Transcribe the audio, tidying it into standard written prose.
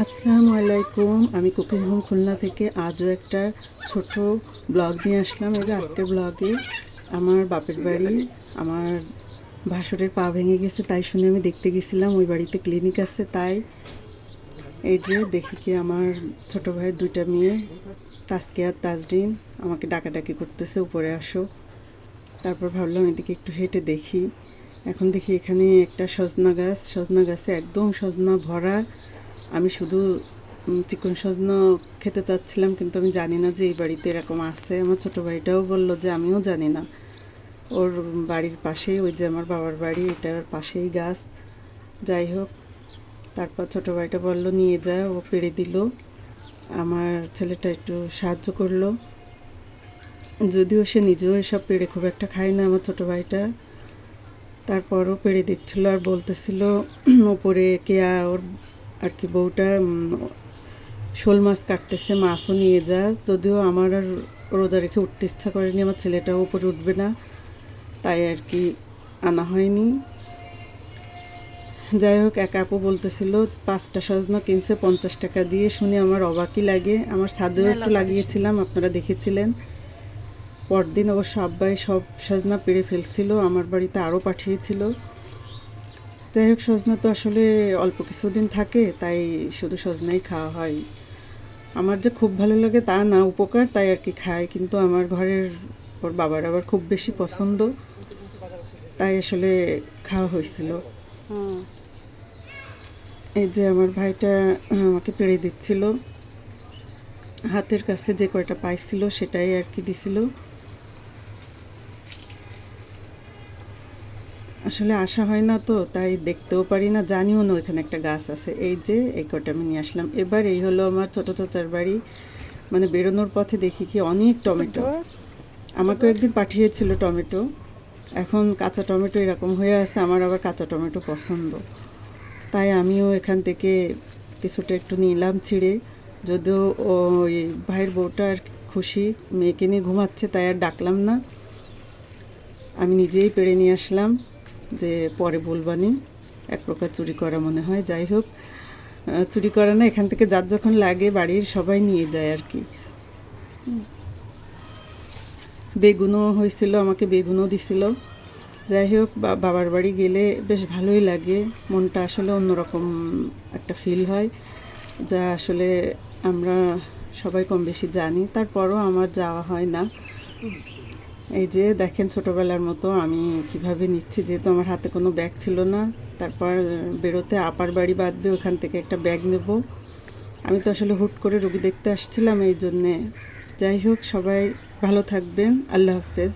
আসসালামু আলাইকুম। আমি কুকিং হোম খুলনা থেকে আজও একটা ছোট ব্লগ নিয়ে আসলাম। এই যে আজকের ব্লগে আমার বাপের বাড়ি, আমার ভাসুরের পা ভেঙে গেছে তাই শুনে আমি দেখতে গেছিলাম। ওই বাড়িতে ক্লিনিক আছে তাই। এই যে দেখি কি আমার ছোট ভাইয়ের দুইটা মেয়ে তাসকিয়া আর তাজরিন আমাকে ডাকাডাকি করতেছে, উপরে আসো। তারপর ভাবলাম এদিকে একটু হেঁটে দেখি। এখন দেখি এখানে একটা সজনা গাছে একদম সজনা ভরা। আমি শুধু চিকন সজনা খেতে চাচ্ছিলাম, কিন্তু আমি জানি না যে এই বাড়িতে এরকম আছে। আমার ছোটো ভাইটাও বলল যে আমিও জানি না। ওর বাড়ির পাশেই, ওই যে আমার বাবার বাড়ি, এটার পাশেই গাছ। যাই হোক, তারপর ছোটো ভাইটা বলল নিয়ে যায়, ও পেড়ে দিল। আমার ছেলেটা একটু সাহায্য করলো, যদিও সে নিজেও এসব পেড়ে খুব একটা খায় না আমার ছোটো ভাইটা। তারপরও পেড়ে দিচ্ছিল আর বলতেছিল ওপরে কেয়া ওর আর কি বউটা শোল মাছ কাটতেছে, মাছও নিয়ে যা। যদিও আমার আর রোজা রেখে উঠতে ইচ্ছা করেনি, আমার ছেলেটাও উপরে উঠবে না, তাই আর কি আনা হয়নি। যাই হোক, এক আপু বলতেছিল 5টা সজনা কিনছে 50 টাকা দিয়ে, শুনে আমার অবাকই লাগে। আমার ছাদেও একটু লাগিয়েছিলাম, আপনারা দেখেছিলেন। পরদিন অবশ্য আব্বাই সব সজনা পেড়ে ফেলছিল, আমার বাড়িতে আরও পাঠিয়েছিল। যাই হোক, সজনা তো আসলে অল্প কিছুদিন থাকে, তাই শুধু সজনাই খাওয়া হয়। আমার যে খুব ভালো লাগে তা না, উপকার তাই আর কি খাই, কিন্তু আমার ঘরের ওর বাবার আবার খুব বেশি পছন্দ, তাই আসলে খাওয়া হয়েছিল। এই যে আমার ভাইটা আমাকে পেড়ে দিচ্ছিল, হাতের কাছে যে কয়টা পাইছিল সেটাই আর কি দিছিল। আসলে আসা হয় না তো, তাই দেখতেও পারি না, জানিও না ওইখানে একটা গাছ আছে। এই যে এই কটা আমি নিয়ে আসলাম। এবার এই হলো আমার ছোটো চাচার বাড়ি। মানে বেরোনোর পথে দেখি কি অনেক টমেটো। আমাকে একদিন পাঠিয়েছিল টমেটো। এখন কাঁচা টমেটো এরকম হয়ে আছে, আমার আবার কাঁচা টমেটো পছন্দ, তাই আমিও এখান থেকে কিছুটা একটু নিলাম ছিঁড়ে। যদিও ওই ভাইয়ের বউটা আর খুশি, মেয়েকে নিয়ে ঘুমাচ্ছে, তাই আর ডাকলাম না, আমি নিজেই পেড়ে নিয়ে আসলাম, যে পরে বলবানি এক প্রকার চুরি করা মনে হয়। যাই হোক, চুরি করা না, এখান থেকে যার যখন লাগে বাড়ির সবাই নিয়ে যায় আর কি। বেগুনও হয়েছিল, আমাকে বেগুনও দিছিল। যাই হোক, বাবার বাড়ি গেলে বেশ ভালোই লাগে, মনটা আসলে অন্যরকম একটা ফিল হয়, যা আসলে আমরা সবাই কম বেশি জানি, তারপরও আমার যাওয়া হয় না। এই যে দেখেন, ছোটোবেলার মতো আমি কিভাবে নিচ্ছি, যেহেতু আমার হাতে কোনো ব্যাগ ছিল না। তারপর বেরোতে আপার বাড়ি বাঁধবে, ওখান থেকে একটা ব্যাগ নেব। আমি তো আসলে হুট করে রোগী দেখতে আসছিলাম এই জন্যে। যাই হোক, সবাই ভালো থাকবেন, আল্লাহ হাফেজ।